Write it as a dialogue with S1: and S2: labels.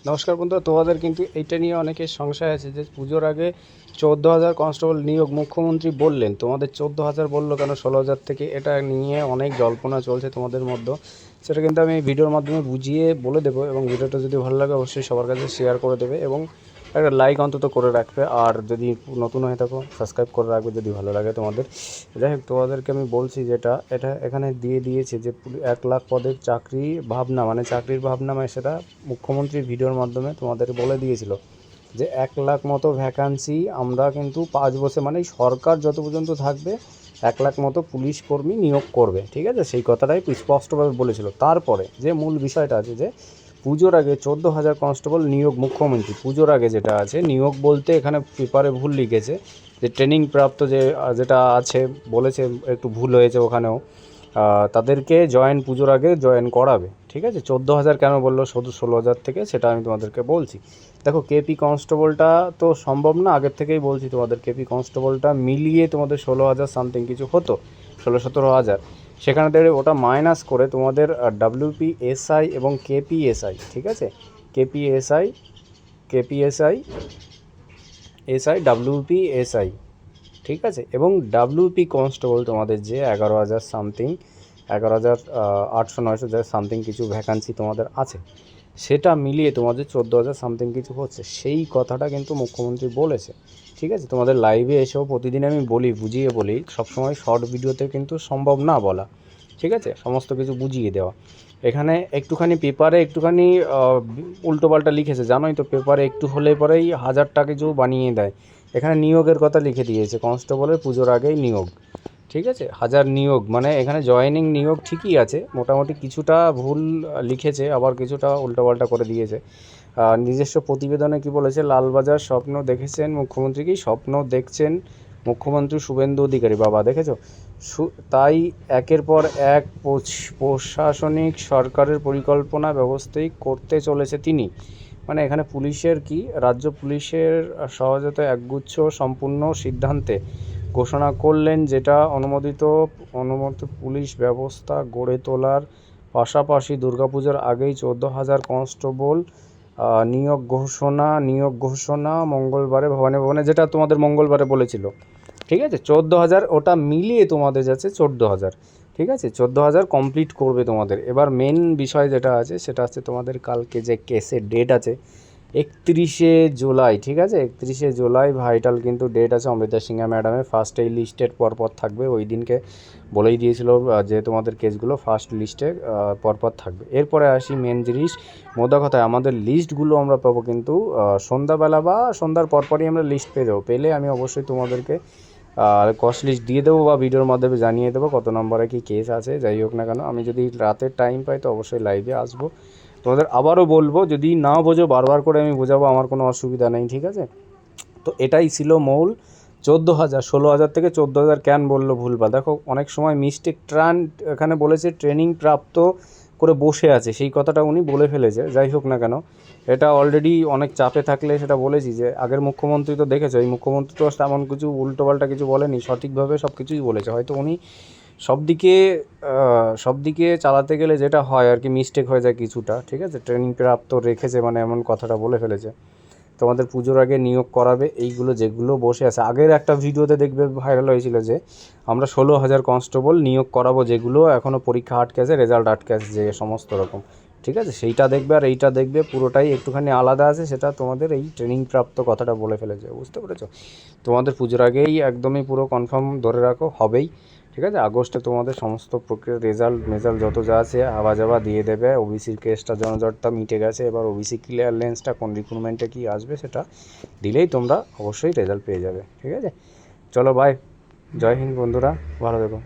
S1: নমস্কার বন্ধুরা, তোমাদের কিন্তু এইটা নিয়ে অনেকের সংশয় আছে যে পুজোর আগে 14,000 কনস্টেবল নিয়োগ মুখ্যমন্ত্রী বললেন, তোমাদের 14,000 বললো কেন 16,000 থেকে? এটা নিয়ে অনেক জল্পনা চলছে তোমাদের মধ্যে। সেটা কিন্তু আমি ভিডিওর মাধ্যমে বুঝিয়ে বলে দেবো, এবং ভিডিওটা যদি ভালো লাগে অবশ্যই সবার কাছে শেয়ার করে দেবে এবং একটা লাইক অন্তত করে রাখবে। আর যদি নতুন হয়ে থাকো সাবস্ক্রাইব করে রাখবে যদি ভালো লাগে তোমাদের। যাই হোক, তোমাদেরকে আমি বলছি এটা এখানে দিয়ে দিয়েছে যে 1 লাখ পদের চাকরি ভাবনা, মানে চাকরির ভাবনা, মানে সেটা মুখ্যমন্ত্রীর ভিডিওর মাধ্যমে তোমাদের বলে দিয়েছিল যে 1 লাখ মতো ভ্যাকান্সি আমরা কিন্তু 5 বছর, মানে সরকার যত পর্যন্ত থাকবে 1 লাখ মতো পুলিশ কর্মী নিয়োগ করবে। ঠিক আছে, সেই কথাটাই স্পষ্টভাবে বলেছিল। তারপরে যে মূল বিষয়টা আছে যে পুজোর আগে 14,000 কনস্টেবল নিয়োগ মুখ্যমন্ত্রী, পুজোর আগে যেটা আছে নিয়োগ বলতে এখানে পেপারে ভুল লিখেছে যে ট্রেনিং প্রাপ্ত যেটা আছে বলেছে, একটু ভুল হয়েছে ওখানেও। তাদেরকে পুজোর আগে জয়েন করাবে। ঠিক আছে, 14,000 কেন বললো শুধু 16,000 থেকে, সেটা আমি তোমাদেরকে বলছি। দেখো, কেপি কনস্টেবলটা তো সম্ভব না, আগের থেকেই বলছি তোমাদের। কেপি কনস্টেবলটা মিলিয়ে তোমাদের 16,000 সামথিং কিছু হতো, 16-17,000। সেখানে থেকে ওটা মাইনাস করে তোমাদের WPSI এবং KPSI, ঠিক আছে, কেপিএসআই WPSI, ঠিক আছে, এবং WP কনস্টেবল তোমাদের যে 11,000 সামথিং, 11,800-900 যা সামথিং কিছু ভ্যাকান্সি তোমাদের আছে, সেটা মিলিয়ে তোমাদের 14,000 সামথিং কিছু হচ্ছে। সেই কথাটা কিন্তু মুখ্যমন্ত্রী বলেছে। ঠিক আছে, তোমাদের লাইভে এসেও প্রতিদিন আমি বুঝিয়ে বলি, সবসময় শর্ট ভিডিওতে কিন্তু সম্ভব না বলা। ঠিক আছে, সমস্ত কিছু বুঝিয়ে দেওয়া। এখানে একটুখানি পেপারে একটুখানি উল্টোপাল্টা লিখেছে, জানোই তো, পেপারে একটু হলে পরেই 1000টা কিছু বানিয়ে দেয়। এখানে নিয়োগের কথা লিখে দিয়েছে, কনস্টেবলের পুজোর আগেই নিয়োগ। ঠিক আছে, 1000 নিয়োগ, মানে এখানে জয়েনিং নিয়োগ ঠিকই আছে, মোটামুটি কিছুটা ভুল লিখেছে, আবার কিছুটা উল্টোপাল্টা করে দিয়েছে। নিজস্ব প্রতিবেদনে কি বলেছে, লালবাজার স্বপ্ন দেখেছেন মুখ্যমন্ত্রী, কি স্বপ্ন দেখছেন মুখ্যমন্ত্রী শুভেন্দু অধিকারী, বাবা দেখেছো? তাই একের পর এক প্রশাসনিক সরকারের পরিকল্পনা ব্যবস্থাই করতে চলেছে তিনি। মানে এখানে পুলিশের কি, রাজ্য পুলিশের সহজতে একগুচ্ছ সম্পূর্ণ সিদ্ধান্তে ঘোষণা করলেন, যেটা অনুমোদিত পুলিশ ব্যবস্থা গড়ে তোলার পাশাপাশি দুর্গাপূজার আগেই 14,000 কনস্টেবল নিয়োগ ঘোষণা মঙ্গলবারে ভবনে, যেটা তোমাদের মঙ্গলবারে বলেছিল। ঠিক আছে, 14,000 ওটা মিলিয়ে তোমাদের যাচ্ছে 14,000। ঠিক আছে, 14,000 কমপ্লিট করবে তোমাদের। এবার মেন বিষয় যেটা আছে সেটা হচ্ছে তোমাদের কালকে যে কেসের ডেট আছে 31শে জুলাই। ঠিক আছে, 31শে জুলাই ভাইটাল কিন্তু ডেট আছে। অমৃতা সিংহা ম্যাডামের ফার্স্ট এই লিস্টের পরপর থাকবে, ওই দিনকে বলেই দিয়েছিল যে তোমাদের কেসগুলো ফার্স্ট লিস্টে পরপর থাকবে। এরপরে আসি মেন জিনিস, মোদ্দা কথায় আমাদের লিস্টগুলো আমরা পাবো কিন্তু সন্ধ্যাবেলা বা সন্ধ্যার পরপরই আমরা লিস্ট পেয়ে যাবো। পেলে আমি অবশ্যই তোমাদেরকে কস্ট লিস্ট দিয়ে দেবো বা ভিডিওর মাধ্যমে জানিয়ে দেবো কত নম্বরে কি কেস আছে। যাই হোক না কেন, আমি যদি রাতের টাইম পাই তো অবশ্যই লাইভে আসবো। তোমাদের আবারও বলবো, যদি না বোঝো বারবার করে আমি বোঝাবো, আমার কোনো অসুবিধা নেই। ঠিক আছে, তো এটাই ছিল মূল। 14,000, 16,000 থেকে 14,000 কেন বললো ভুলভাল? দেখো, অনেক সময় মিস্টেক এখানে বলেছে ট্রেনিং প্রাপ্ত করে বসে আছে, সেই কথাটা উনি বলে ফেলেছে। যাই হোক না কেন, এটা অলরেডি অনেক চাপে থাকলে সেটা বলেছি যে আগের মুখ্যমন্ত্রী তো দেখেছো, এই মুখ্যমন্ত্রী তো তেমন কিছু উল্টোপাল্টা কিছু বলেনি, সঠিকভাবে সব কিছুই বলেছে। হয়তো উনি সব দিকে চালাতে গেলে যেটা হয় আর কি, মিস্টেক হয়ে যায় কিছুটা। ঠিক আছে, ট্রেনিং প্রাপ্ত রেখেছে মানে এমন কথাটা বলে ফেলেছে। তোমাদের পুজোর আগে নিয়োগ করাবে, এইগুলো যেগুলো বসে আছে। আগের একটা ভিডিওতে দেখবে ভাইরাল হয়েছিল যে আমরা 16,000 কনস্টেবল নিয়োগ করাবো, যেগুলো এখনও পরীক্ষা আটকে আছে, রেজাল্ট আটকে আছে, যে সমস্ত রকম। ঠিক আছে, সেইটা দেখবে আর এইটা দেখবে, পুরোটাই একটুখানি আলাদা আছে। সেটা তোমাদের এই ট্রেনিং প্রাপ্ত কথাটা বলে ফেলেছে, বুঝতে পেরেছো? তোমাদের পুজোর আগেই একদমই পুরো কনফার্ম ধরে রাখো, হবেই। ঠিক আছে, আগস্টে তোমাদের সমস্ত প্রক্রিয়া রেজাল্ট যত যা আছে হাওয়া দিয়ে দেবে। ওবিসির কেসটা জনজটটা মিটে গেছে, এবার ওবিসি ক্লিয়ারেন্সটা কোন রিক্রুটমেন্টে কী আসবে সেটা দিলেই তোমরা অবশ্যই রেজাল্ট পেয়ে যাবে। ঠিক আছে, চলো বাই, জয় হিন্দ বন্ধুরা, ভালো থেকো।